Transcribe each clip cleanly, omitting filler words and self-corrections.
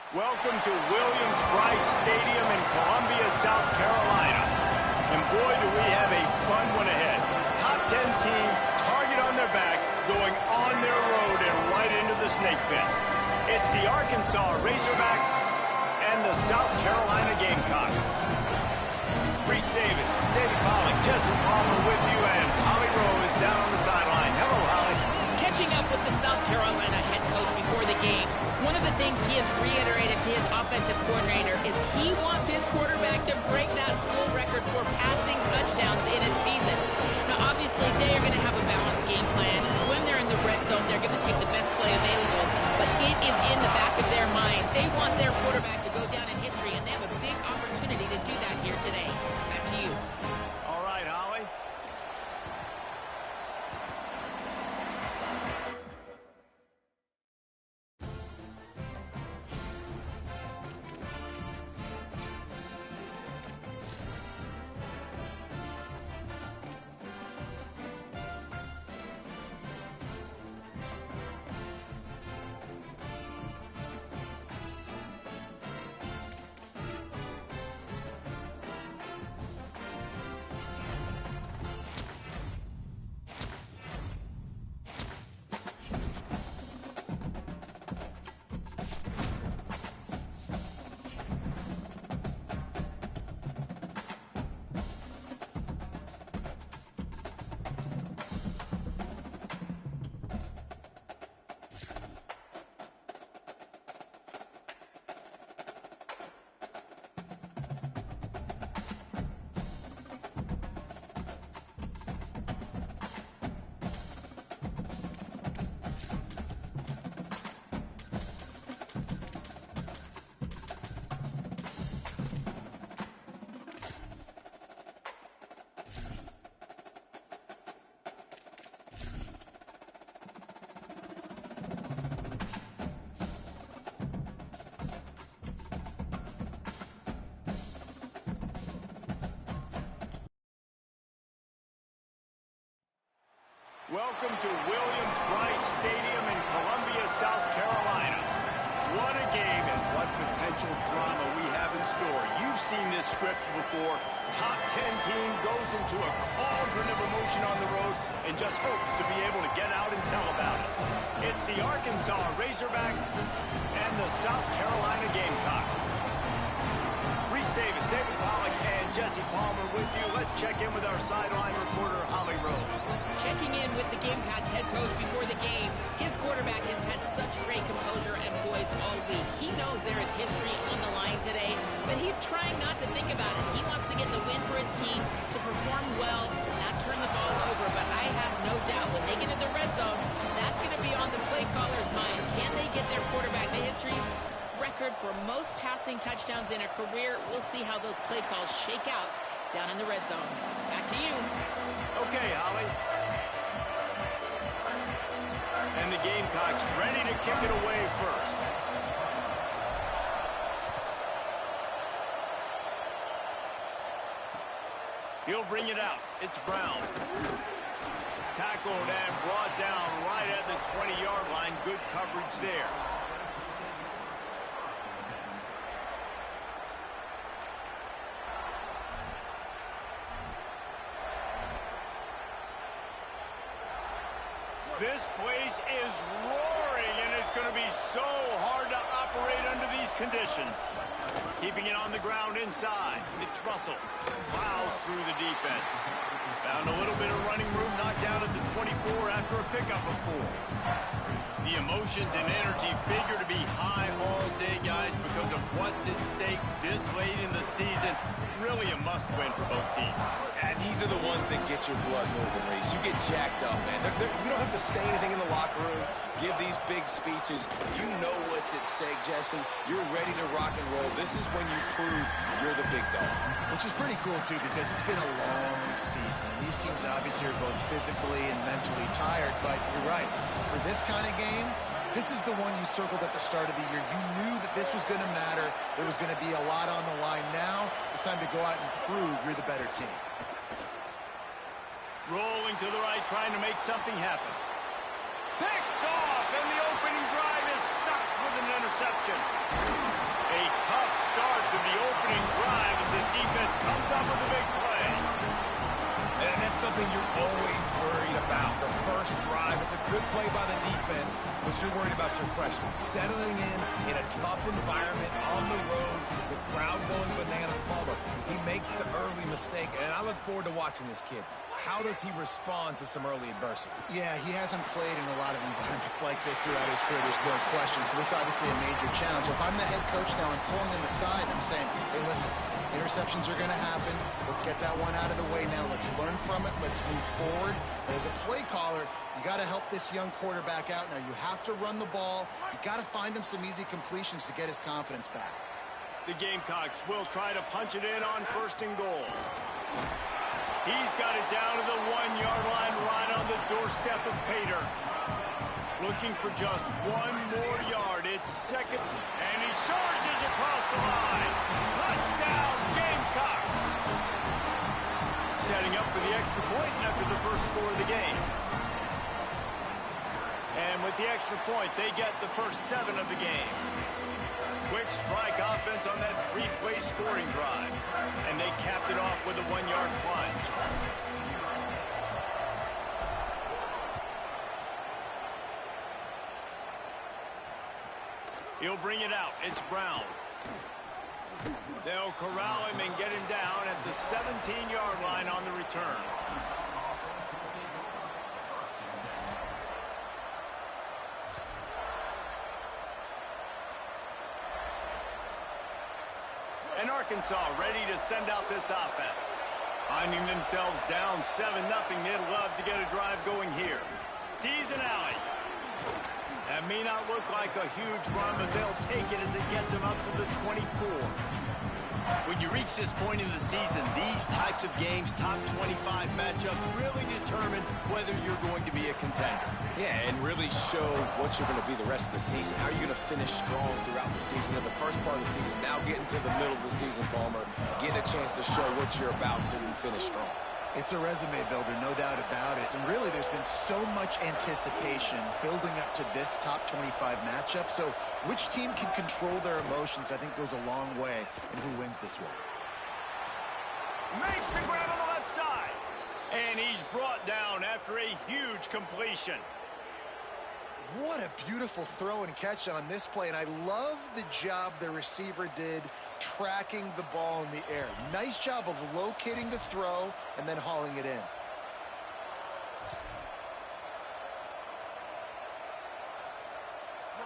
Welcome to Williams-Brice Stadium in Columbia, South Carolina. And boy, do we have a fun one ahead. Top 10 team, target on their back, going on their road and right into the snake pit. It's the Arkansas Razorbacks and the South Carolina Gamecocks. Reese Davis, David Pollock, Jesse Palmer with you, and Holly Rowe is down on the sideline. Hello, Holly. Catching up with the South Carolina head coach before the game, one of the things he has reiterated to his offensive coordinator is he wants his quarterback to break that school record for passing touchdowns in a season. Now, obviously, they are going to have a balanced game plan. When they're in the red zone, they're going to take the best play available, but it is in the back of their mind. They want their quarterback to go down in history, and they have a big opportunity to do that here today. Back to you. All right, Holly. Welcome to Williams-Brice Stadium in Columbia, South Carolina. What a game and what potential drama we have in store. You've seen this script before. Top 10 team goes into a cauldron of emotion on the road and just hopes to be able to get out and tell about it. It's the Arkansas Razorbacks and the South Carolina Gamecocks. Reese Davis, David Pollock, and Jesse Palmer with you. Let's check in with our sideline reporter, Holly Rowe. Checking in with the Gamecocks head coach before the game, his quarterback has had such great composure and poise all week. He knows there is history on the line today, but he's trying not to think about it. He wants to get the win for his team, to perform well, not turn the ball over. But I have no doubt when they get in the red zone, that's going to be on the play caller's mind. Can they get their quarterback the history record for most passing touchdowns in a career? We'll see how those play calls shake out down in the red zone. Back to you. Okay, Holly. And the Gamecocks ready to kick it away first. He'll bring it out. It's Brown. Tackled and brought down right at the 20-yard line. Good coverage there. This place is roaring, and it's going to be so hard to operate under these conditions. Keeping it on the ground inside. It's Russell. Plows through the defense. Found a little bit of running room, knocked down at the 24 after a pickup of 4. The emotions and energy figure to be high all day, guys, because of what's at stake this late in the season. Really a must-win for both teams. And these are the ones that get your blood moving, Reese. You get jacked up, man. You don't have to say anything in the locker room, give these big speeches. You know what's at stake, Jesse. You're ready to rock and roll. This is when you prove you're the big dog. Which is pretty cool, too, because it's been a long season. These teams obviously are both physically and mentally tired, but you're right. For this kind of game, this is the one you circled at the start of the year. You knew that this was going to matter. There was going to be a lot on the line. Now it's time to go out and prove you're the better team. Rolling to the right, trying to make something happen. Picked off, and the opening drive is stopped with an interception. up with a big play. And that's something you're always worried about. The first drive, it's a good play by the defense, but you're worried about your freshman settling in a tough environment on the road, the crowd going bananas. Palmer, he makes the early mistake, and I look forward to watching this kid. How does he respond to some early adversity? Yeah, he hasn't played in a lot of environments like this throughout his career, there's no question. So this is obviously a major challenge. If I'm the head coach now, I'm pulling him aside, and I'm saying, hey, listen, interceptions are going to happen. Let's get that one out of the way now. Let's learn from it. Let's move forward. But as a play caller, you got to help this young quarterback out. Now, you have to run the ball. You got to find him some easy completions to get his confidence back. The Gamecocks will try to punch it in on 1st and goal. He's got it down to the 1-yard line, right on the doorstep of Pater. Looking for just 1 more yard. It's 2nd, and he surges across the line. Touchdown, Gamecocks! Setting up for the extra point after the first score of the game. And with the extra point, they get the first 7 of the game. Quick strike offense on that 3-play scoring drive. And they capped it off with a 1-yard plunge. He'll bring it out. It's Brown. They'll corral him and get him down at the 17-yard line on the return. And Arkansas ready to send out this offense. Finding themselves down 7-0, they'd love to get a drive going here. Season alley. That may not look like a huge run, but they'll take it as it gets them up to the 24. When you reach this point in the season, these types of games, top 25 matchups, really determine whether you're going to be a contender. Yeah, and really show what you're going to be the rest of the season. How are you going to finish strong throughout the season? In the first part of the season, now getting to the middle of the season, Palmer, getting a chance to show what you're about so you can finish strong. It's a resume builder, no doubt about it. And really, there's been so much anticipation building up to this top 25 matchup. So which team can control their emotions, I think, goes a long way in who wins this one. Makes the grab on the left side. And he's brought down after a huge completion. What a beautiful throw and catch on this play, and I love the job the receiver did tracking the ball in the air. Nice job of locating the throw and then hauling it in.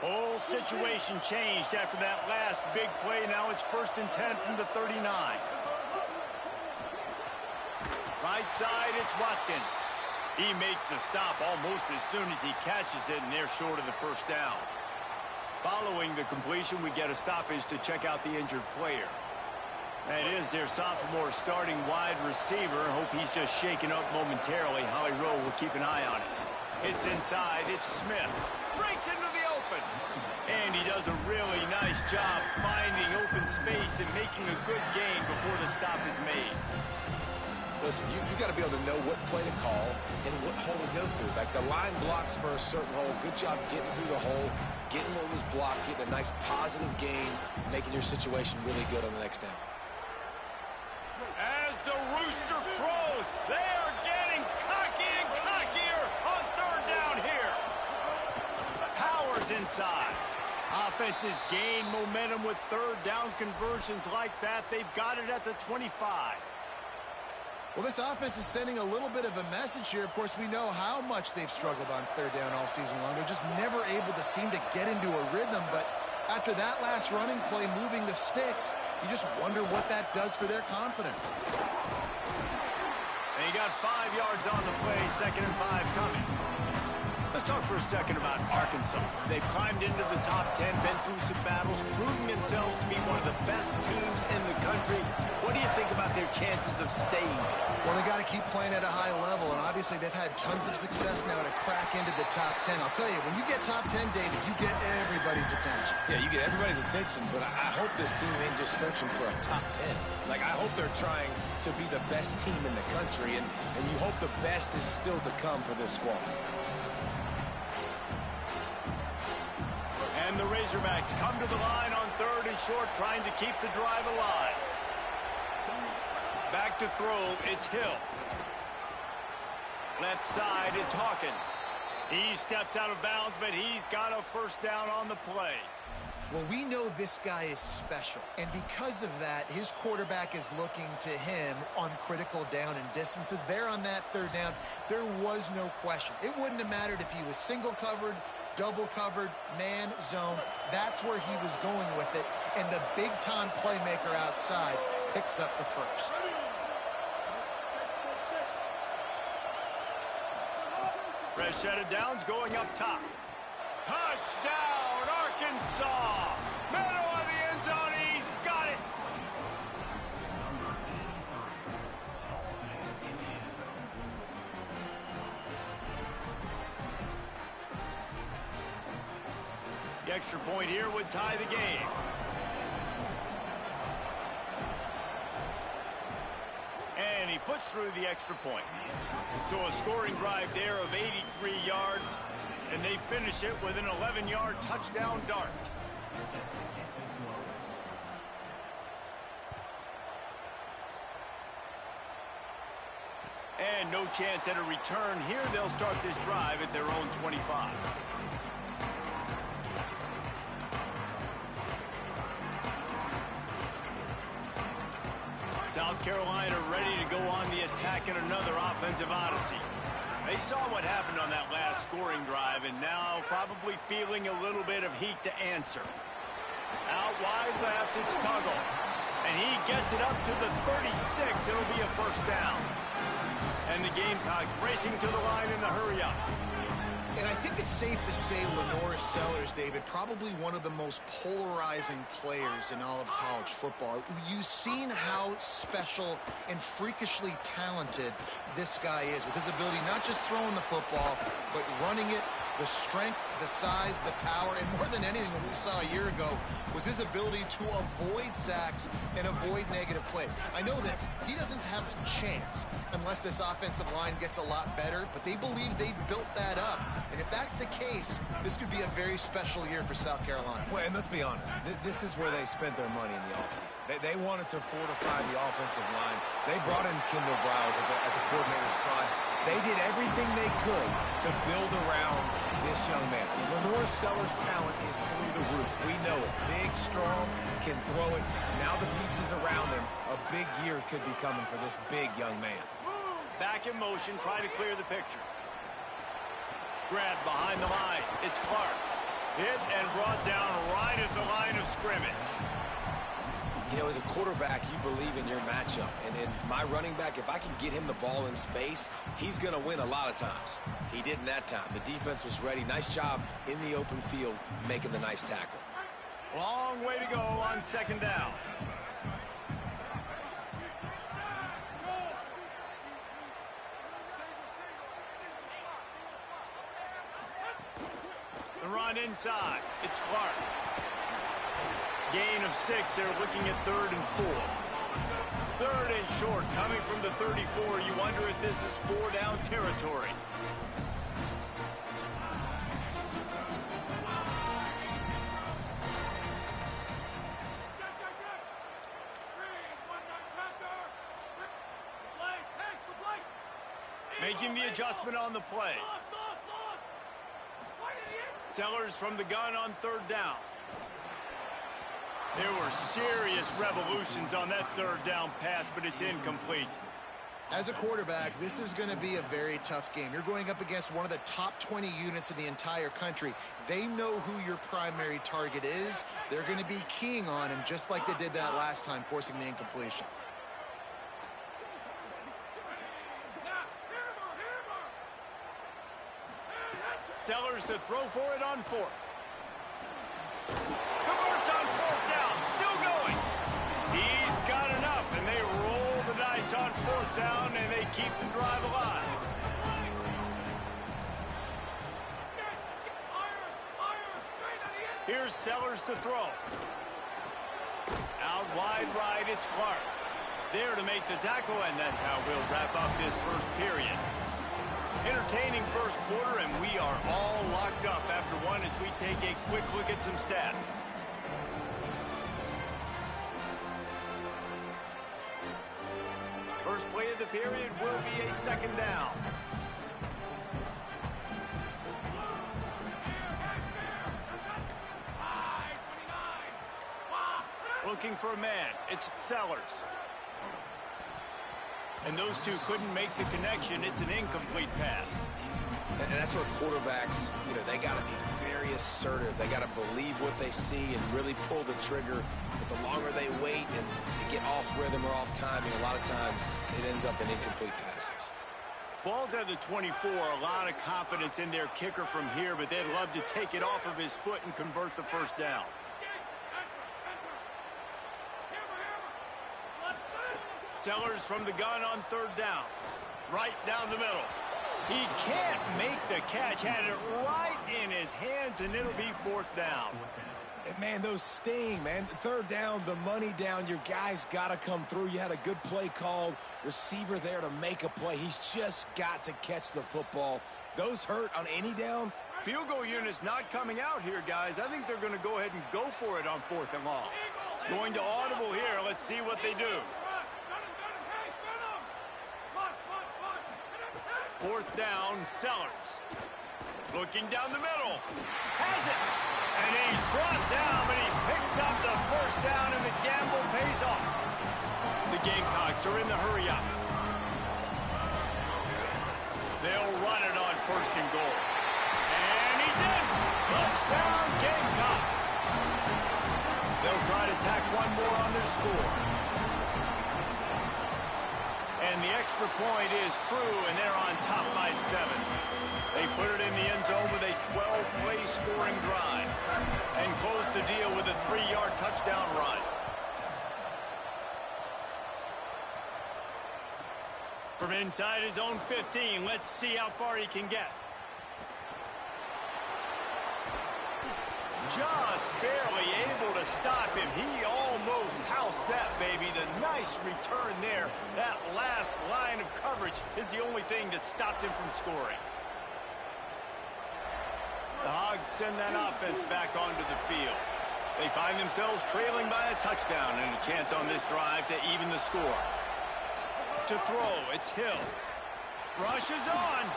Whole situation changed after that last big play. Now it's 1st and 10 from the 39. Right side, it's Watkins. He makes the stop almost as soon as he catches it, and they're short of the first down. Following the completion, we get a stoppage to check out the injured player. That is their sophomore starting wide receiver. Hope he's just shaken up momentarily. Holly Rowe will keep an eye on it. It's inside. It's Smith. Breaks into the open. And he does a really nice job finding open space and making a good gain before the stop is made. Listen, you got to be able to know what play to call and what hole to go through. Like the line blocks for a certain hole. Good job getting through the hole, getting what was blocked, getting a nice positive gain, making your situation really good on the next down. As the rooster crows, they are getting cocky and cockier on 3rd down here. Powers inside. Offenses gain momentum with 3rd down conversions like that. They've got it at the 25. Well, this offense is sending a little bit of a message here. Of course, we know how much they've struggled on 3rd down all season long. They're just never able to seem to get into a rhythm. But after that last running play, moving the sticks, you just wonder what that does for their confidence. And he got 5 yards on the play, 2nd and 5 coming. Let's talk for a second about Arkansas. They've climbed into the top 10, been through some battles, proving themselves to be one of the best teams in the country. What do you think about their chances of staying? Well, they got to keep playing at a high level, and obviously they've had tons of success now to crack into the top 10. I'll tell you, when you get top 10, David, you get everybody's attention. Yeah, you get everybody's attention, but I hope this team ain't just searching for a top 10. Like, I hope they're trying to be the best team in the country, and you hope the best is still to come for this squad. And the Razorbacks come to the line on 3rd and short, trying to keep the drive alive. Back to throw, it's Hill. Left side is Hawkins. He steps out of bounds, but he's got a first down on the play. Well, we know this guy is special, and because of that, his quarterback is looking to him on critical down and distances. There on that third down, there was no question. It wouldn't have mattered if he was single covered, double covered, man, zone. That's where he was going with it, and the big-time playmaker outside picks up the first. Fresh set of downs going up top. Touchdown, Arkansas! Middle of the end zone, he's got it! The extra point here would tie the game. And he puts through the extra point. So a scoring drive there of 83 yards, and they finish it with an 11-yard touchdown dart. And no chance at a return here. They'll start this drive at their own 25. South Carolina ready to go on the attack in another offensive odyssey. They saw what happened on that last scoring drive, and now probably feeling a little bit of heat to answer. Out wide left, it's Tuggle. And he gets it up to the 36. It'll be a first down. And the Gamecocks racing to the line in a hurry-up. And I think it's safe to say Lenore Sellers, David, probably one of the most polarizing players in all of college football. You've seen how special and freakishly talented this guy is with his ability not just throwing the football, but running it, the strength, the size, the power, and more than anything, what we saw a year ago was his ability to avoid sacks and avoid negative plays. I know this. He doesn't have a chance unless this offensive line gets a lot better, but they believe they've built that up. And if that's the case, this could be a very special year for South Carolina. Well, and let's be honest. This is where they spent their money in the offseason. They wanted to fortify the offensive line. They brought in Kendall Browse at the coordinator spot. They did everything they could to build around this young man. Lenore Sellers' talent is through the roof. We know it. Big, strong, can throw it. Now the pieces around him, a big year could be coming for this big young man. Back in motion, try to clear the picture. Grab behind the line. It's Clark. Hit and brought down right at the line of scrimmage. You know, as a quarterback, you believe in your matchup. And in my running back, if I can get him the ball in space, he's going to win a lot of times. He didn't that time. The defense was ready. Nice job in the open field making the nice tackle. Long way to go on second down. The run inside. It's Clark. Gain of 6. They're looking at 3rd and 4. 3rd and short coming from the 34. You wonder if this is 4-down territory. Making the adjustment on the play. Sellers from the gun on 3rd down. There were serious revolutions on that 3rd down pass, but it's incomplete. As a quarterback, this is going to be a very tough game. You're going up against one of the top 20 units in the entire country. They know who your primary target is. They're going to be keying on him just like they did that last time, forcing the incompletion. Sellers to throw for it on 4th. Converts on 4th down. Still going. He's got enough, and they roll the dice on 4th down, and they keep the drive alive. Here's Sellers to throw. Out wide right, it's Clark. There to make the tackle, and that's how we'll wrap up this first period. Entertaining first quarter, and we are all locked up after one as we take a quick look at some stats. First play of the period will be a second down. Looking for a man. It's Sellers. And those two couldn't make the connection. It's an incomplete pass. And that's where quarterbacks, they got to be very assertive. They got to believe what they see and really pull the trigger. But the longer they wait and get off rhythm or off timing, a lot of times it ends up in incomplete passes. Ball's at the 24. A lot of confidence in their kicker from here, but they'd love to take it off of his foot and convert the first down. Sellers from the gun on third down. Right down the middle. He can't make the catch. Had it right in his hands, and it'll be fourth down. And man, those sting, man. Third down, the money down. Your guy's got to come through. You had a good play called. Receiver there to make a play. He's just got to catch the football. Those hurt on any down. Field goal unit's not coming out here, guys. I think they're going to go ahead and go for it on fourth and long. Going to audible here. Let's see what they do. Fourth down, Sellers. Looking down the middle. Has it. And he's brought down, but he picks up the first down, and the gamble pays off. The Gamecocks are in the hurry up. They'll run it on first and goal. And he's in. Touchdown, Gamecocks. They'll try to tack one more on their score. And the extra point is true, and they're on top by 7. They put it in the end zone with a 12-play scoring drive and close the deal with a 3-yard touchdown run. From inside his own 15, let's see how far he can get. Just barely able to stop him. He almost housed that baby. The nice return there. That last line of coverage is the only thing that stopped him from scoring. The Hogs send that offense back onto the field. They find themselves trailing by a touchdown and a chance on this drive to even the score. To throw, it's Hill. Rushes on.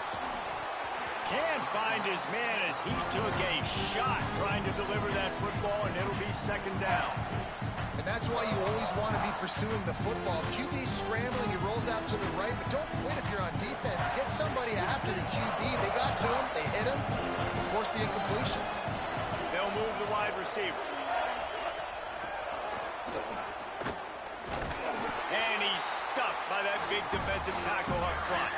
Can't find his man as he took a shot trying to deliver that football, and it'll be second down. And that's why you always want to be pursuing the football. QB's scrambling, he rolls out to the right, but don't quit if you're on defense. Get somebody after the QB. They got to him, they hit him, and forced the incompletion. They'll move the wide receiver. And he's stuffed by that big defensive tackle up front.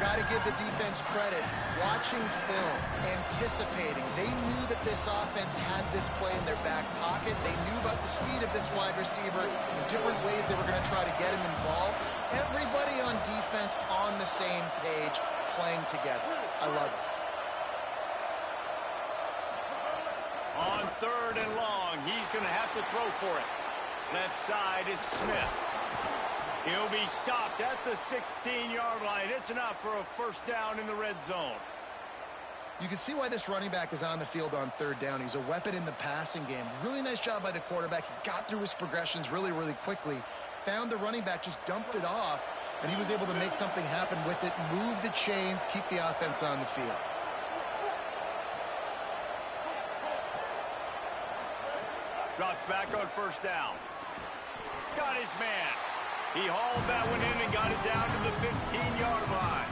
Got to give the defense credit. Watching film, anticipating. They knew that this offense had this play in their back pocket. They knew about the speed of this wide receiver and different ways they were going to try to get him involved. Everybody on defense on the same page, playing together. I love it. On third and long, he's going to have to throw for it. Left side is Smith. He'll be stopped at the 16-yard line. It's enough for a first down in the red zone. You can see why this running back is on the field on third down. He's a weapon in the passing game. Really nice job by the quarterback. He got through his progressions really, really quickly. Found the running back, just dumped it off, and he was able to make something happen with it, move the chains, keep the offense on the field. Drops back on first down. Got his man. He hauled that one in and got it down to the 15-yard line.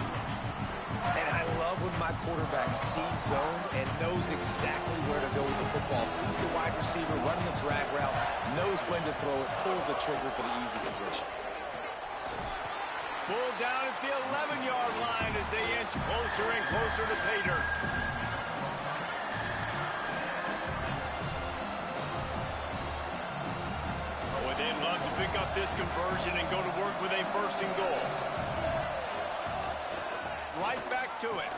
And I love when my quarterback sees zone and knows exactly where to go with the football. Sees the wide receiver running the drag route, knows when to throw it, pulls the trigger for the easy completion. Pulled down at the 11-yard line as they inch closer and closer to pay dirt. They'd love to pick up this conversion and go to work with a first and goal. Right back to it.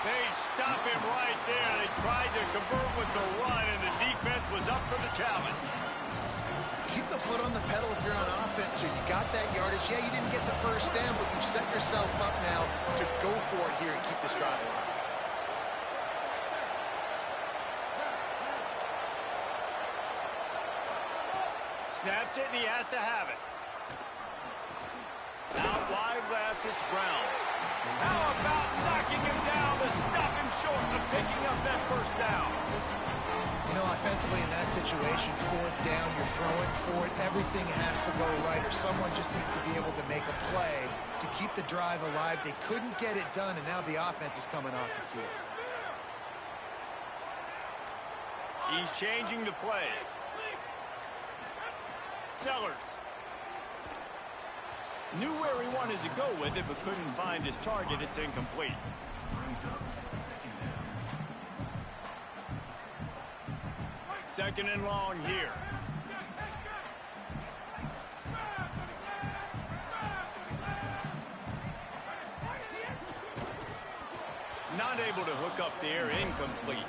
They stop him right there. They tried to convert with the run, and the defense was up for the challenge. Keep the foot on the pedal if you're on offense here. You got that yardage. Yeah, you didn't get the first down, but you've set yourself up now to go for it here and keep this drive alive. Snaps it, and he has to have it. Out wide left, it's Brown. How about knocking him down to stop him short of picking up that first down? You know, offensively in that situation, fourth down, you're throwing for it. Everything has to go right, or someone just needs to be able to make a play to keep the drive alive. They couldn't get it done, and now the offense is coming off the field. He's changing the play. Sellers. Knew where he wanted to go with it, but couldn't find his target. It's incomplete. Second and long here. Not able to hook up the air, incomplete.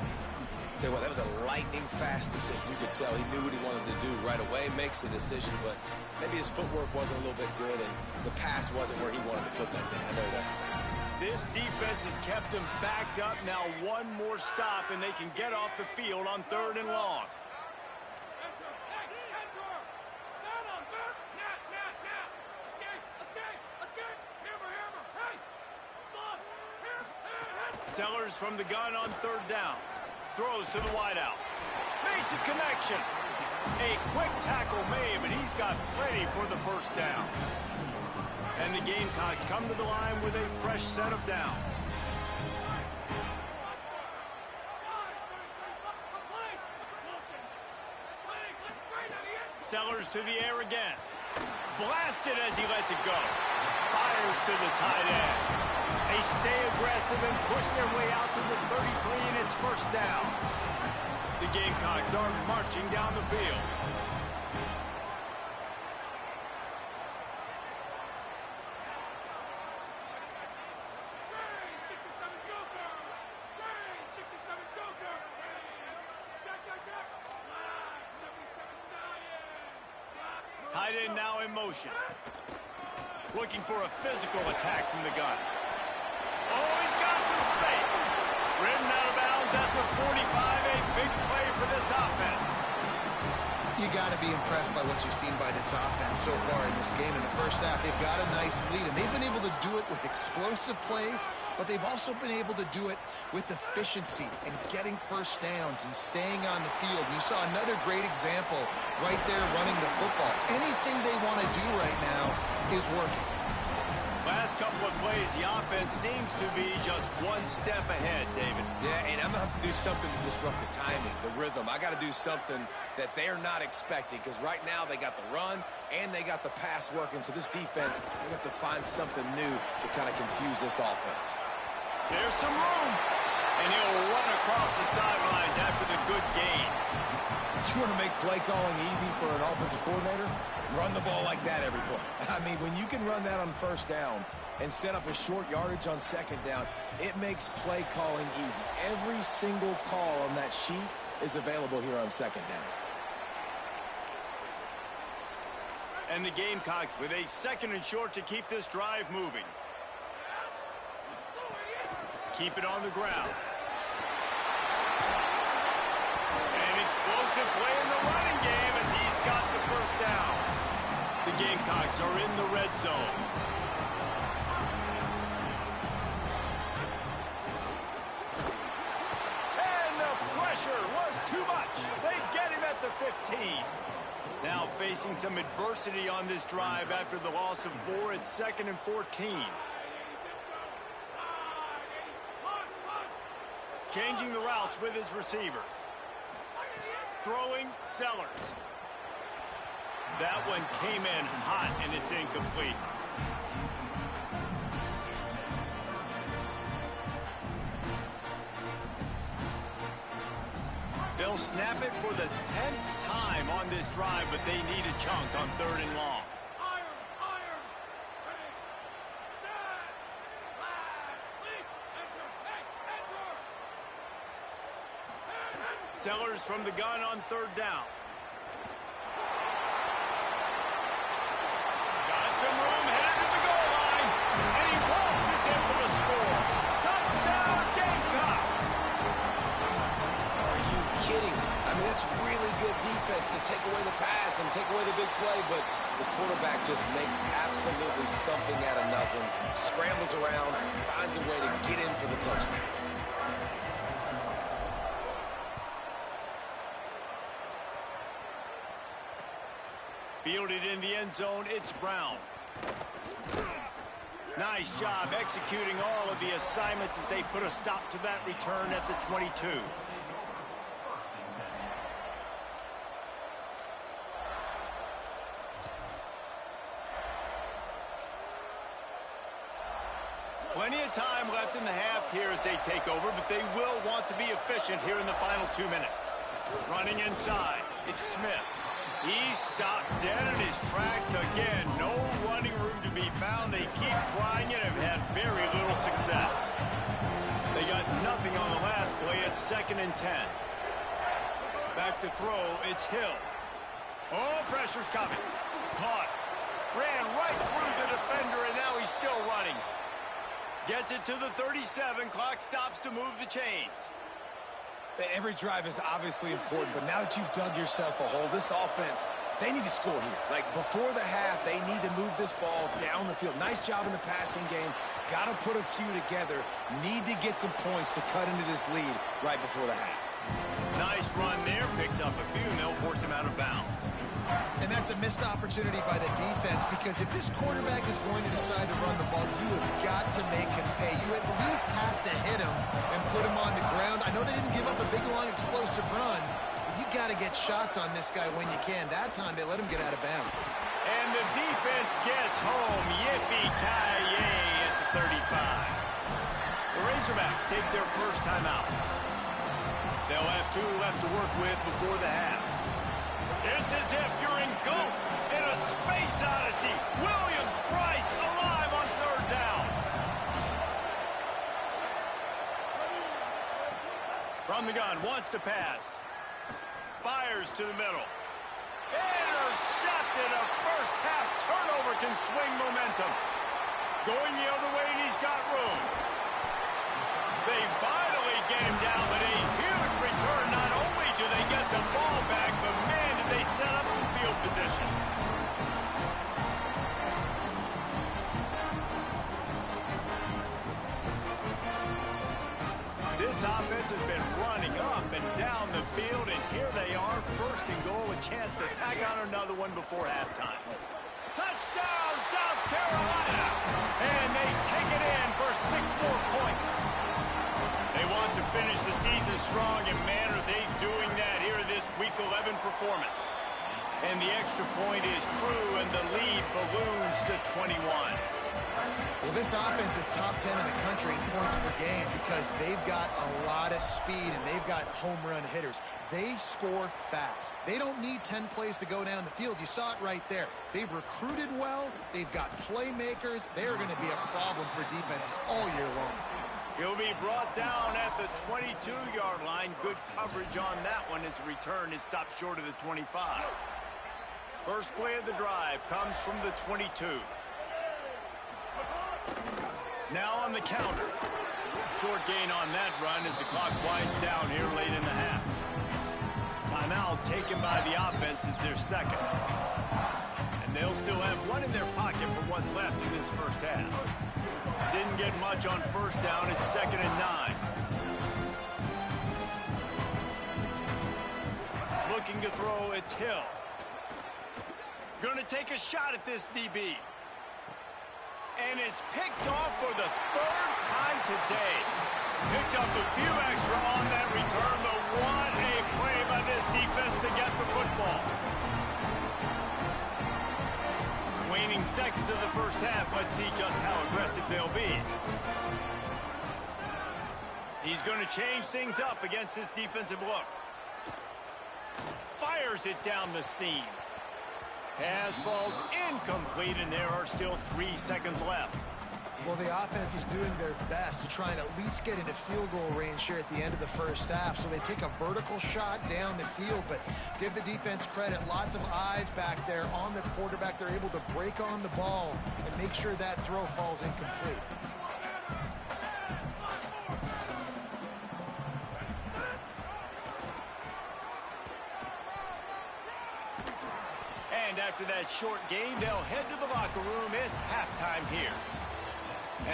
Tell you what, that was a lightning-fast decision. You could tell he knew what he wanted to do right away, makes the decision, but maybe his footwork wasn't a little bit good, and the pass wasn't where he wanted to put that thing. I know that. This defense has kept them backed up. Now one more stop, and they can get off the field on third and long. Sellers from the gun on third down. Throws to the wideout. Makes a connection. A quick tackle made, but he's got plenty for the first down. And the Gamecocks come to the line with a fresh set of downs. Sellers to the air again. Blasted as he lets it go. Fires to the tight end. They stay aggressive and push their way out to the 33, and it's first down. The Gamecocks are marching down the field. Tight end now in motion. Looking for a physical attack from the gun. Oh, he's got some space. Ridden out of bounds at the 45. A big play for this offense. You got to be impressed by what you've seen by this offense so far in this game. In the first half, they've got a nice lead, and they've been able to do it with explosive plays, but they've also been able to do it with efficiency and getting first downs and staying on the field. You saw another great example right there running the football. Anything they want to do right now is working. Last couple of plays, the offense seems to be just one step ahead, David. Yeah, and I'm going to have to do something to disrupt the timing, the rhythm. I got to do something that they're not expecting, because right now they got the run and they got the pass working. So this defense, we have to find something new to kind of confuse this offense. There's some room. And he'll run across the sidelines after the good gain. You want to make play calling easy for an offensive coordinator? Run the ball like that every play. I mean, when you can run that on first down and set up a short yardage on second down, it makes play calling easy. Every single call on that sheet is available here on second down. And the Gamecocks with a second and short to keep this drive moving. Keep it on the ground. An explosive play in the running game as he's got the first down. The Gamecocks are in the red zone. And the pressure was too much. They get him at the 15. Now facing some adversity on this drive after the loss of 4 at 2nd and 14. Changing the routes with his receivers. Throwing Sellers. That one came in hot, and it's incomplete. They'll snap it for the 10th time on this drive, but they need a chunk on third and long. Sellers from the gun on third down. Got some room, headed to the goal line, and he waltzes in for the score. Touchdown, Gamecocks! Are you kidding me? I mean, that's It's really good defense to take away the pass and take away the big play, but the quarterback just makes absolutely something out of nothing, scrambles around, finds a way to get in for the touchdown. Fielded in the end zone, it's Brown. Nice job executing all of the assignments as they put a stop to that return at the 22. Plenty of time left in the half here as they take over, but they will want to be efficient here in the final 2 minutes. Running inside, it's Smith. He's stopped dead in his tracks again. No running room to be found. They keep trying it and have had very little success. They got nothing on the last play. It's 2nd and 10. Back to throw. It's Hill. Oh, pressure's coming. Caught. Ran right through the defender, and now he's still running. Gets it to the 37. Clock stops to move the chains. Every drive is obviously important, but now that you've dug yourself a hole, this offense, they need to score here. Like, before the half, they need to move this ball down the field. Nice job in the passing game. Got to put a few together. Need to get some points to cut into this lead right before the half. Nice run there. Picks up a few, and they'll force him out of bounds. And that's a missed opportunity by the defense, because if this quarterback is going to decide to run the ball, you have got to make him pay. You at least have to hit him and put him on the ground. I know they didn't give up a big, long, explosive run, but you got to get shots on this guy when you can. That time, they let him get out of bounds. And the defense gets home. Yippee-ki-yay at the 35. The Razorbacks take their first time out. They'll have 2 left to work with before the half. It's as if you're engulfed in a space odyssey. Williams-Brice alive on 3rd down. From the gun, wants to pass. Fires to the middle. Intercepted. A first half turnover can swing momentum. Going the other way, and he's got room. They finally get him down, but a huge return. Not only do they get the ball back, but man, did they set up some field position. This offense has been running up and down the field, and here they are, 1st and goal, a chance to tag on another one before halftime. Touchdown, South Carolina! And they take it in for 6 more points. They want to finish the season strong, and man, are they doing that here in this Week 11 performance. And the extra point is true, and the lead balloons to 21. Well, this offense is top 10 in the country in points per game because they've got a lot of speed and they've got home run hitters. They score fast. They don't need 10 plays to go down the field. You saw it right there. They've recruited well. They've got playmakers. They're going to be a problem for defenses all year long. He'll be brought down at the 22-yard line. Good coverage on that one as the return is stopped short of the 25. First play of the drive comes from the 22. Now on the counter. Short gain on that run as the clock winds down here late in the half. Timeout taken by the offense is their 2nd. And they'll still have 1 in their pocket for what's left in this first half. Didn't get much on 1st down. It's 2nd and 9. Looking to throw, it's Hill. Gonna take a shot at this DB. And it's picked off for the 3rd time today. Picked up a few extra on that return, but what a play by this defense to get the football. Waning seconds of the first half. Let's see just how aggressive they'll be. He's going to change things up against this defensive look. Fires it down the seam. Pass falls incomplete, and there are still 3 seconds left. Well, the offense is doing their best to try and at least get into field goal range here at the end of the first half. So they take a vertical shot down the field, but give the defense credit. Lots of eyes back there on the quarterback. They're able to break on the ball and make sure that throw falls incomplete. after that short game, they'll head to the locker room. It's halftime here.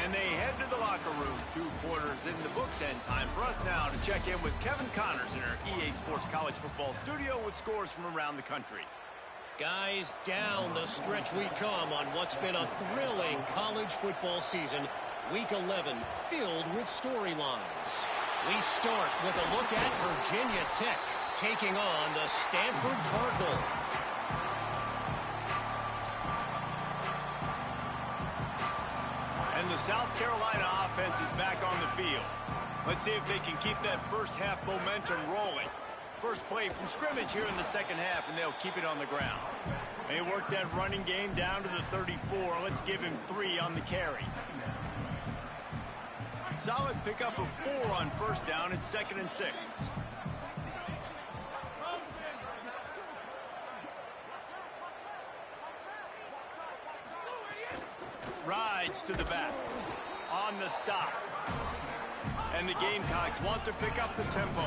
And they head to the locker room. 2 quarters in the books, and time for us now to check in with Kevin Connors in our EA Sports College Football studio with scores from around the country. Guys, down the stretch we come on what's been a thrilling college football season. Week 11 filled with storylines. We start with a look at Virginia Tech taking on the Stanford Cardinal. And the South Carolina offense is back on the field. Let's see if they can keep that first half momentum rolling. First play from scrimmage here in the second half, and they'll keep it on the ground. They work that running game down to the 34. Let's give him 3 on the carry. Solid pickup of 4 on first down. It's 2nd and 6. Rides to the back. On the stop. And the Gamecocks want to pick up the tempo.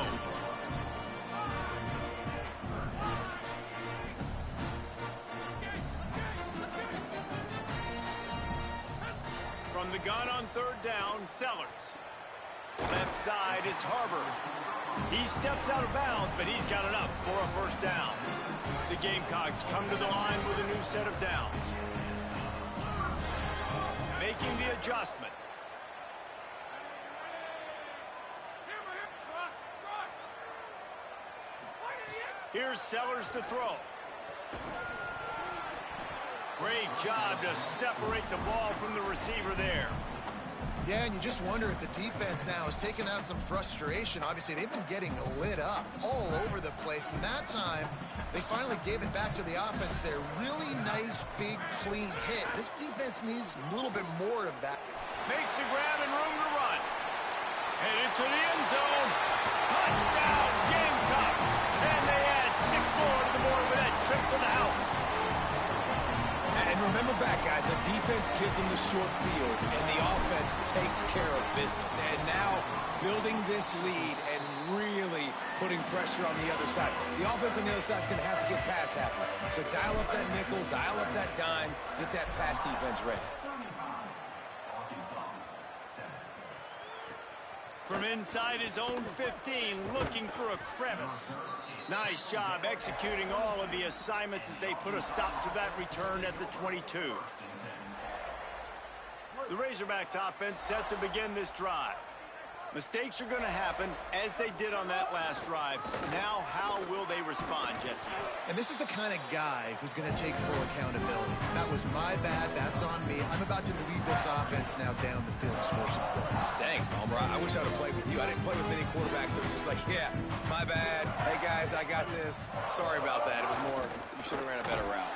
From the gun on 3rd down, Sellers. Left side is Harbor. He steps out of bounds, but he's got enough for a first down. The Gamecocks come to the line with a new set of downs. Making the adjustment. Here's Sellers to throw. Great job to separate the ball from the receiver there. Yeah, and you just wonder if the defense now has taken out some frustration. Obviously, they've been getting lit up all over the place. And that time, they finally gave it back to the offense there. Really nice, big, clean hit. This defense needs a little bit more of that. Makes the grab and room to run. Headed to the end zone. Touchdown, Gamecocks. And they add 6 more to the board with that trip to the house. And remember back, guys, the defense gives them the short field, and the offense takes care of business. And now building this lead and really putting pressure on the other side. The offense on the other side is going to have to get pass happy. So dial up that nickel, dial up that dime, get that pass defense ready. From inside his own 15, looking for a crevice. Nice job executing all of the assignments as they put a stop to that return at the 22. The Razorbacks offense set to begin this drive. Mistakes are going to happen, as they did on that last drive. Now, how will they respond, Jesse? And this is the kind of guy who's going to take full accountability. That was my bad. That's on me. I'm about to lead this offense now down the field and score some points. Dang, Palmer, I wish I would have played with you. I didn't play with many quarterbacks that were just like, yeah, my bad. Hey, guys, I got this. Sorry about that. It was more, you should have ran a better route.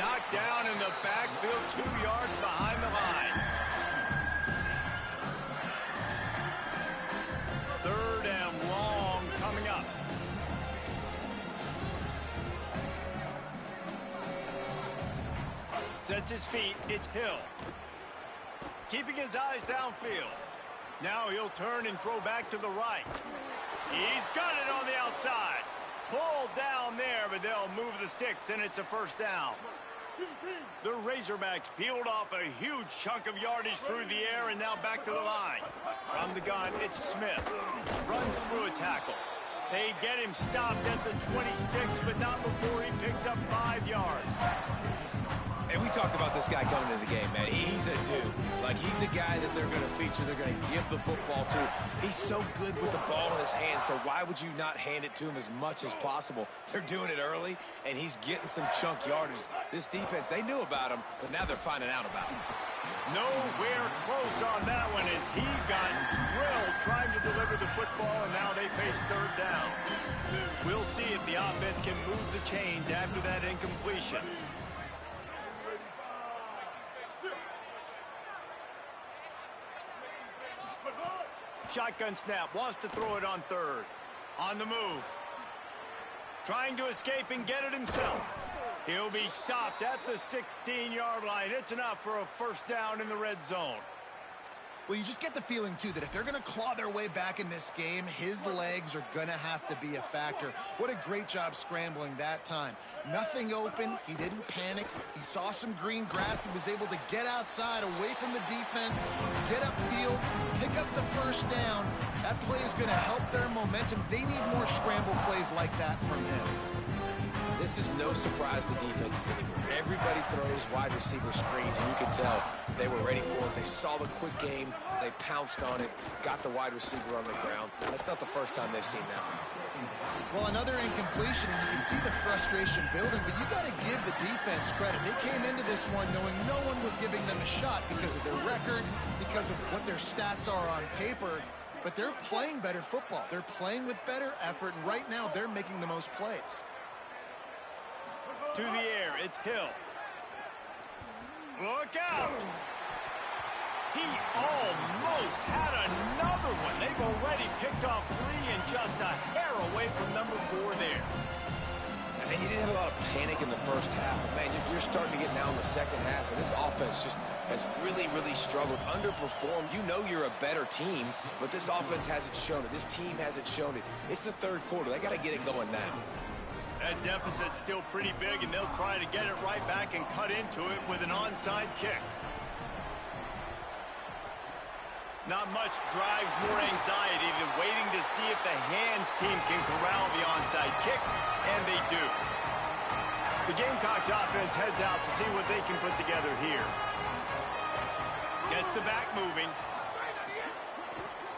Knocked down in the backfield, 2 yards behind the line. 3rd and long coming up. Sets his feet, it's Hill. Keeping his eyes downfield. Now he'll turn and throw back to the right. He's got it on the outside. Pulled down there, but they'll move the sticks, and it's a first down. The Razorbacks peeled off a huge chunk of yardage through the air and now back to the line. From the gun, it's Smith. Runs through a tackle. They get him stopped at the 26, but not before he picks up 5 yards. And we talked about this guy coming into the game, man. He's a dude. Like, he's a guy that they're going to feature, they're going to give the football to. He's so good with the ball in his hand, so why would you not hand it to him as much as possible? They're doing it early, and he's getting some chunk yardage. This defense, they knew about him, but now they're finding out about him. Nowhere close on that one as he got drilled trying to deliver the football, and now they face 3rd down. We'll see if the offense can move the chains after that incompletion. Shotgun snap, wants to throw it on 3rd. On the move. Trying to escape and get it himself. He'll be stopped at the 16-yard line. It's enough for a first down in the red zone. Well, you just get the feeling, too, that if they're going to claw their way back in this game, his legs are going to have to be a factor. What a great job scrambling that time. Nothing open. He didn't panic. He saw some green grass. He was able to get outside, away from the defense, get upfield, pick up the first down. That play is going to help their momentum. They need more scramble plays like that from him. This is no surprise to defenses anymore. Everybody throws wide receiver screens, and you can tell they were ready for it. They saw the quick game. They pounced on it, got the wide receiver on the ground. That's not the first time they've seen that one. Well, another incompletion, and you can see the frustration building, but you got to give the defense credit. They came into this one knowing no one was giving them a shot because of their record, because of what their stats are on paper, but they're playing better football. They're playing with better effort, and right now they're making the most plays. To the air, it's Hill. Look out! He almost had another one. They've already picked off 3 and just a hair away from number 4 there. And you didn't have a lot of panic in the first half, but man, you're starting to get now in the second half, and this offense just has really, really struggled, underperformed. You know you're a better team, but this offense hasn't shown it. This team hasn't shown it. It's the third quarter. They got to get it going now. That deficit's still pretty big, and they'll try to get it right back and cut into it with an onside kick. Not much drives more anxiety than waiting to see if the hands team can corral the onside kick, and they do. The Gamecocks offense heads out to see what they can put together here. Gets the back moving.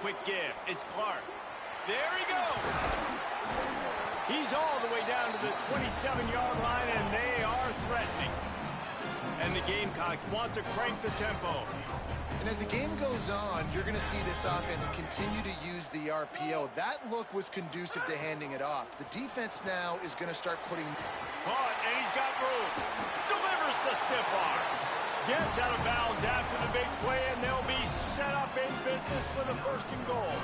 Quick give. It's Clark. There he goes. He's all the way down to the 27-yard line, and they are threatening. And the Gamecocks want to crank the tempo. And as the game goes on, you're going to see this offense continue to use the RPO. That look was conducive to handing it off. The defense now is going to start putting... Caught, and he's got room. Delivers the stiff arm. Gets out of bounds after the big play, and they'll be set up in business with a 1st and goal.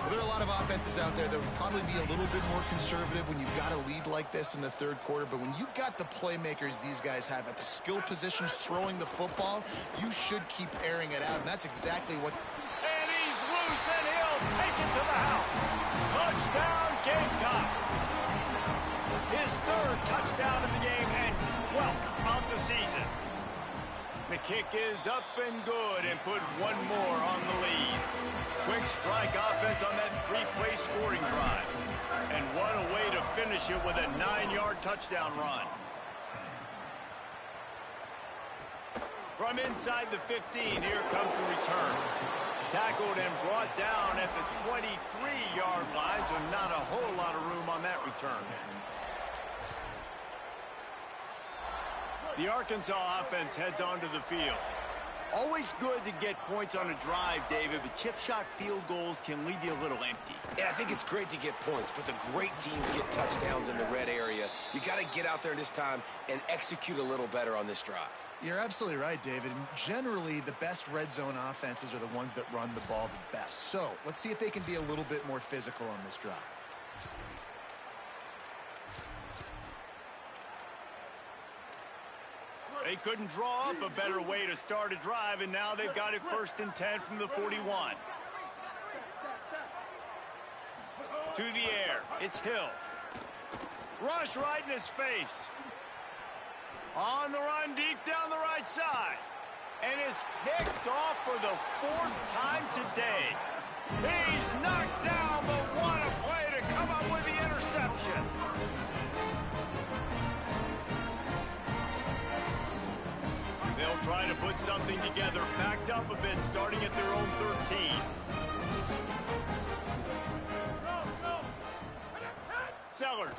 Well, there are a lot of offenses out there that would probably be a little bit more conservative when you've got a lead like this in the third quarter. But when you've got the playmakers these guys have at the skill positions throwing the football, you should keep airing it out. And that's exactly what... And he's loose, and he'll take it to the house. Touchdown, Gamecocks. His 3rd touchdown in the game and 12th of the season. The kick is up and good, and put one more on the lead. Quick strike offense on that 3-play scoring drive. And what a way to finish it with a 9-yard touchdown run. From inside the 15, here comes the return. Tackled and brought down at the 23-yard line, so not a whole lot of room on that return. The Arkansas offense heads onto the field. Always good to get points on a drive, David, but chip shot field goals can leave you a little empty. Yeah, I think it's great to get points, but the great teams get touchdowns in the red area. You got to get out there this time and execute a little better on this drive. You're absolutely right, David. And generally, the best red zone offenses are the ones that run the ball the best. So let's see if they can be a little bit more physical on this drive. They couldn't draw up a better way to start a drive, and now they've got it 1st and 10 from the 41. To the air, it's Hill. Rush right in his face. On the run deep down the right side. And it's picked off for the 4th time today. He's knocked down, but what a play to come up with the interception. They'll try to put something together, backed up a bit, starting at their own 13. Sellers.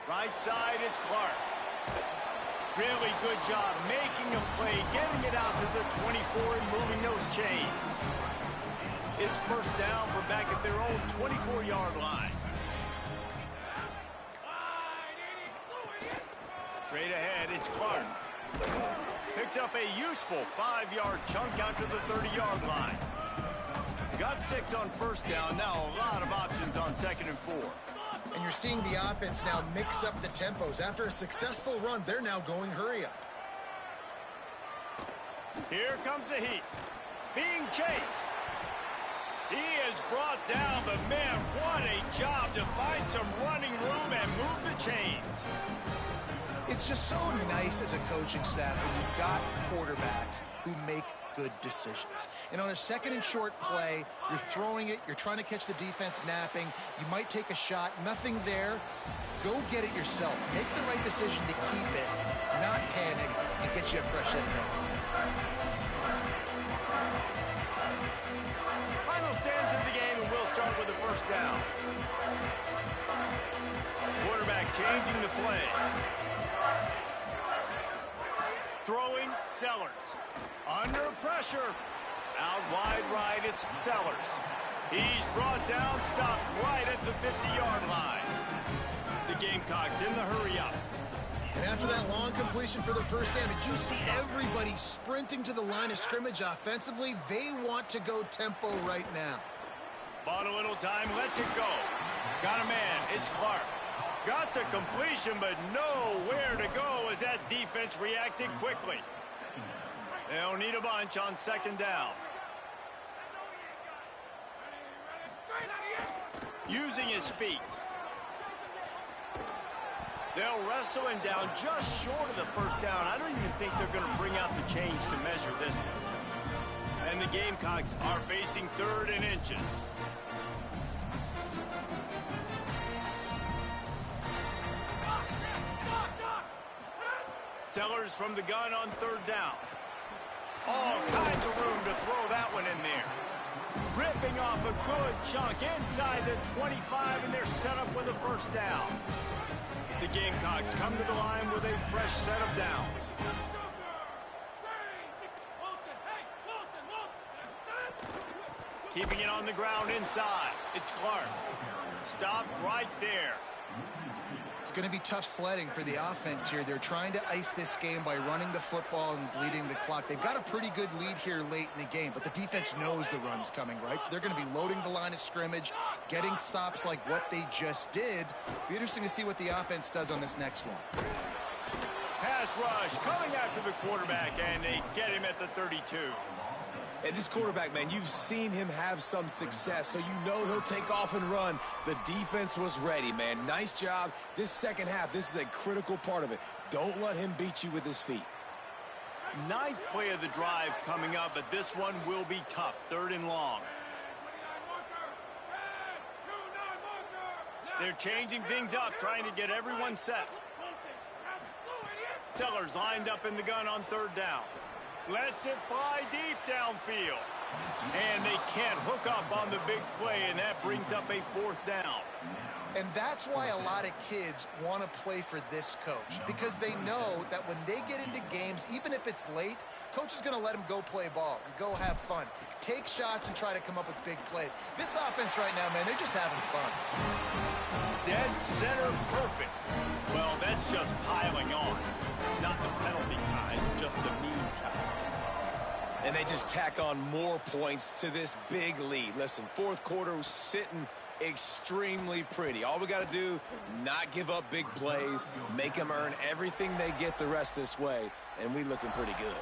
Right side, it's Clark. Really good job making a play, getting it out to the 24 and moving those chains. It's 1st down from back at their own 24-yard line. Straight ahead, it's Clark. Picks up a useful 5-yard chunk out to the 30-yard line. Got 6 on 1st down. Now a lot of options on 2nd and 4. And you're seeing the offense now mix up the tempos. After a successful run, they're now going hurry up. Here comes the heat. being chased. He has brought down the man. What a job to find some running room and move the chains. It's just so nice as a coaching staff when you've got quarterbacks who make good decisions. And on a second and short play, you're throwing it, you're trying to catch the defense napping, you might take a shot, nothing there. Go get it yourself. Make the right decision to keep it, not panic, and get you a fresh set of downs. Final stands of the game, and we'll start with the first down. Quarterback changing the play. Throwing, Sellers. Under pressure. Out wide right, it's Sellers. He's brought down, stopped right at the 50-yard line. The Gamecocks in the hurry up. And after that long completion for the first down, did you see everybody sprinting to the line of scrimmage offensively? They want to go tempo right now. Bought a little time, lets it go. Got a man, it's Clark. Got the completion, but nowhere to go as that defense reacted quickly. They'll need a bunch on second down. Using his feet. They'll wrestle him down just short of the first down. I don't even think they're going to bring out the chains to measure this one. And the Gamecocks are facing third and inches. Sellers from the gun on third down. All kinds of room to throw that one in there. Ripping off a good chunk inside the 25, and they're set up with a first down. The Gamecocks come to the line with a fresh set of downs. Keeping it on the ground inside. It's Clark. Stopped right there. It's going to be tough sledding for the offense here. They're trying to ice this game by running the football and bleeding the clock. They've got a pretty good lead here late in the game, but the defense knows the run's coming, right? So they're going to be loading the line of scrimmage, getting stops like what they just did. Be interesting to see what the offense does on this next one. Pass rush coming after the quarterback, and they get him at the 32. And this quarterback, man, you've seen him have some success, so you know he'll take off and run. The defense was ready, man. Nice job. This second half, this is a critical part of it. Don't let him beat you with his feet. Ninth play of the drive coming up, but this one will be tough. Third and long. They're changing things up, trying to get everyone set. Sellers lined up in the gun on third down. Lets it fly deep downfield. And they can't hook up on the big play, and that brings up a fourth down. And that's why a lot of kids want to play for this coach, because they know that when they get into games, even if it's late, coach is going to let them go play ball and go have fun. Take shots and try to come up with big plays. This offense right now, man, they're just having fun. Dead center perfect. Well, that's just piling on. Not the penalty kind, just the mean kind. And they just tack on more points to this big lead. Listen, fourth quarter was sitting extremely pretty. All we got to do, not give up big plays, make them earn everything they get the rest this way, and we looking pretty good.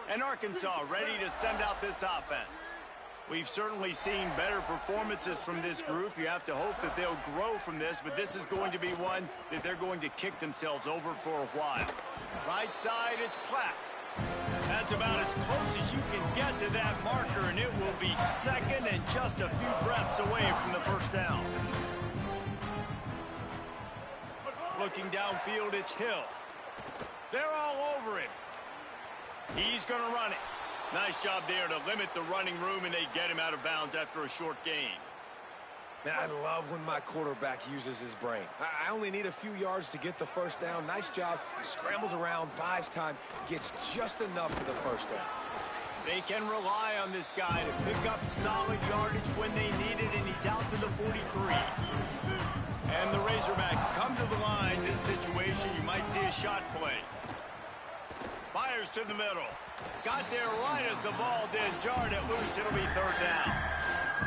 And Arkansas ready to send out this offense. We've certainly seen better performances from this group. You have to hope that they'll grow from this, but this is going to be one that they're going to kick themselves over for a while. Right side, it's Platt. That's about as close as you can get to that marker, and it will be second and just a few breaths away from the first down. Looking downfield, it's Hill. They're all over it. He's going to run it. Nice job there to limit the running room, and they get him out of bounds after a short gain. Man, I love when my quarterback uses his brain. I only need a few yards to get the first down. Nice job. Scrambles around, buys time, gets just enough for the first down. They can rely on this guy to pick up solid yardage when they need it, and he's out to the 43. And the Razorbacks come to the line. This situation, you might see a shot play. Fires to the middle. Got there right as the ball did. Jarred it loose. It'll be third down.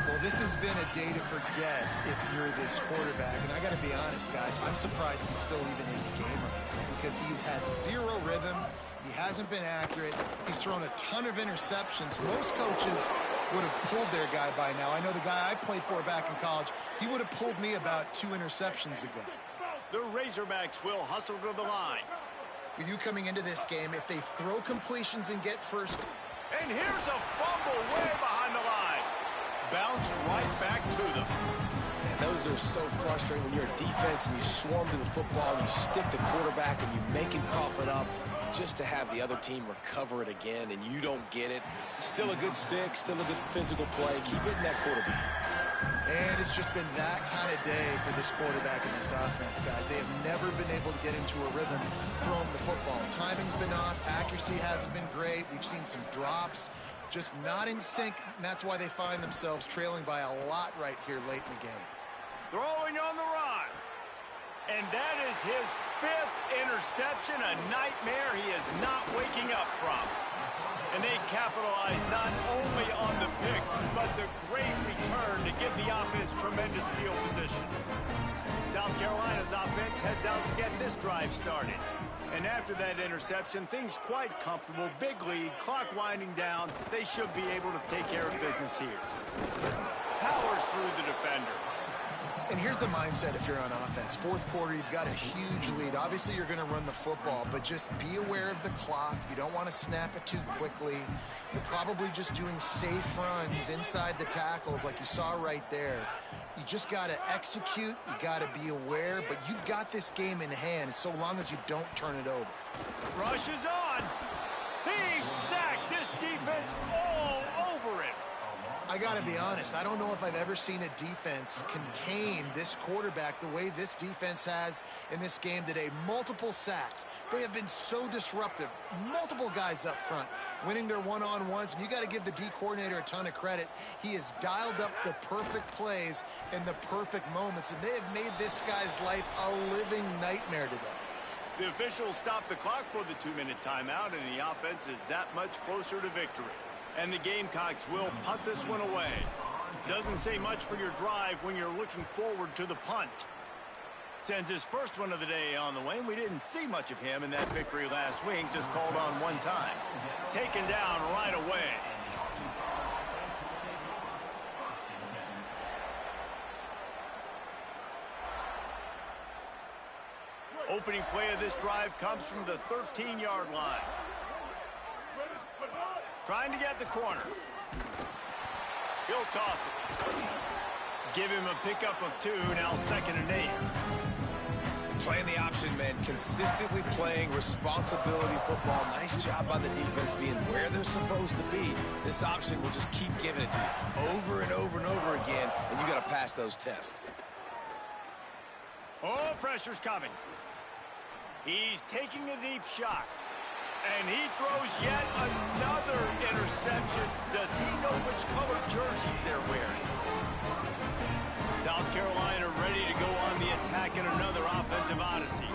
Well, this has been a day to forget if you're this quarterback. And I got to be honest, guys, I'm surprised he's still even in the game right now because he's had zero rhythm. He hasn't been accurate. He's thrown a ton of interceptions. Most coaches would have pulled their guy by now. I know the guy I played for back in college, he would have pulled me about 2 interceptions ago. The Razorbacks will hustle to the line. Are you coming into this game, if they throw completions and get first? And here's a fumble way behind the line. Bounced right back to them. And those are so frustrating when you're a defense and you swarm to the football and you stick the quarterback and you make him cough it up just to have the other team recover it again and you don't get it. Still a good stick, still a good physical play. Keep hitting that quarterback. And it's just been that kind of day for this quarterback and this offense, guys. They have never been able to get into a rhythm throwing the football. Timing's been off. Accuracy hasn't been great. We've seen some drops. Just not in sync, and that's why they find themselves trailing by a lot right here late in the game. Throwing on the run. And that is his 5th interception, a nightmare he is not waking up from. And they capitalize not only on the pick, but the great return to give the offense tremendous field position. South Carolina's offense heads out to get this drive started. And after that interception, things quite comfortable. Big lead, clock winding down. They should be able to take care of business here. Powers through the defender. And here's the mindset if you're on offense. Fourth quarter, you've got a huge lead. Obviously, you're going to run the football, but just be aware of the clock. You don't want to snap it too quickly. You're probably just doing safe runs inside the tackles like you saw right there. You just got to execute. You got to be aware, but you've got this game in hand so long as you don't turn it over. Rush is on. He's sacked. This defense all over it. I got to be honest, I don't know if I've ever seen a defense contain this quarterback the way this defense has in this game today. Multiple sacks. They have been so disruptive. Multiple guys up front winning their one-on-ones, and you got to give the D coordinator a ton of credit. He has dialed up the perfect plays in the perfect moments, and they have made this guy's life a living nightmare today. The officials stopped the clock for the 2-minute timeout, and the offense is that much closer to victory. And the Gamecocks will punt this one away. Doesn't say much for your drive when you're looking forward to the punt. Sends his first one of the day on the way, and we didn't see much of him in that victory last week, just called on one time. Taken down right away. Opening play of this drive comes from the 13-yard line. Trying to get the corner. He'll toss it. Give him a pickup of 2, now 2nd and 8. Playing the option, man. Consistently playing responsibility football. Nice job by the defense being where they're supposed to be. This option will just keep giving it to you over and over and over again, and you got to pass those tests. Oh, pressure's coming. He's taking a deep shot. And he throws yet another interception. Does he know which color jerseys they're wearing? South Carolina ready to go on the attack in another offensive odyssey.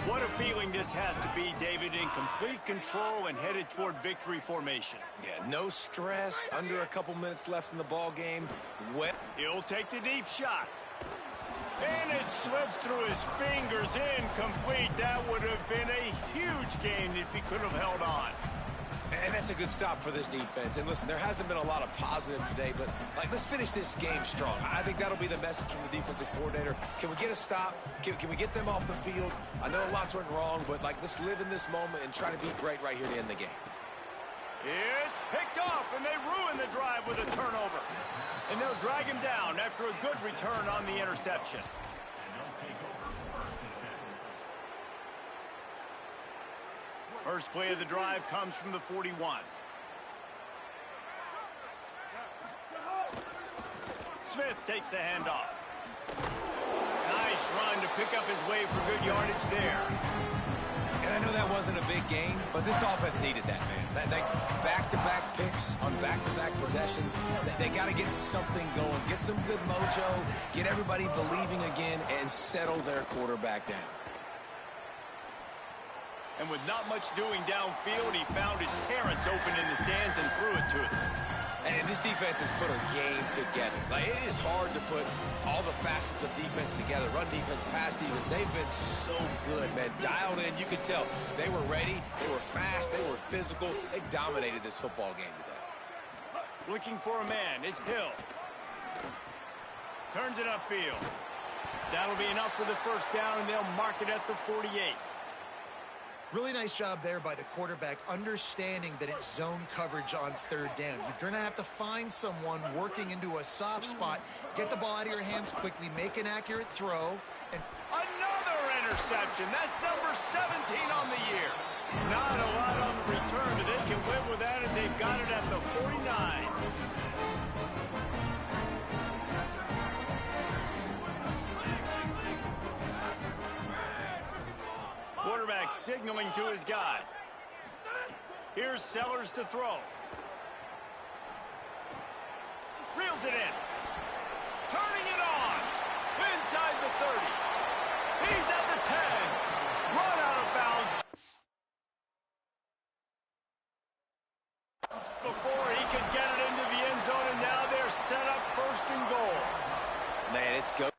What a feeling this has to be, David, in complete control and headed toward victory formation. Yeah, no stress, under a couple minutes left in the ball game. He'll take the deep shot. And it slips through his fingers, incomplete. That would have been a huge gain if he could have held on. And that's a good stop for this defense. And listen, there hasn't been a lot of positive today, but let's finish this game strong. I think that'll be the message from the defensive coordinator. Can we get a stop? Can we get them off the field? I know lots went wrong, but let's live in this moment and try to be great right here to end the game. It's picked off, and they ruin the drive with a turnover. And they'll drag him down after a good return on the interception. First play of the drive comes from the 41. Smith takes the handoff. Nice run to pick up his way for good yardage there. And I know that wasn't a big game, but this offense needed that, man. Back-to-back picks on back-to-back possessions. They got to get something going, get some good mojo, get everybody believing again, and settle their quarterback down. And with not much doing downfield, he found his parents open in the stands and threw it to them. And this defense has put a game together. Like, it is hard to put all the facets of defense together. Run defense, pass defense. They've been so good, man. Dialed in, you could tell. They were ready. They were fast. They were physical. They dominated this football game today. Looking for a man. It's Hill. Turns it upfield. That'll be enough for the first down, and they'll mark it at the 48. Really nice job there by the quarterback, understanding that it's zone coverage on third down. You're going to have to find someone working into a soft spot, get the ball out of your hands quickly, make an accurate throw. And another interception. That's number 17 on the year. Not a lot on the return, but they can live with that as they've got it at the 49. Quarterback signaling to his guys. Here's Sellers to throw. Reels it in. Turning it on. Inside the 30. He's at the 10. Run out of bounds. Before he could get it into the end zone, and now they're set up first and goal. Man, it's go.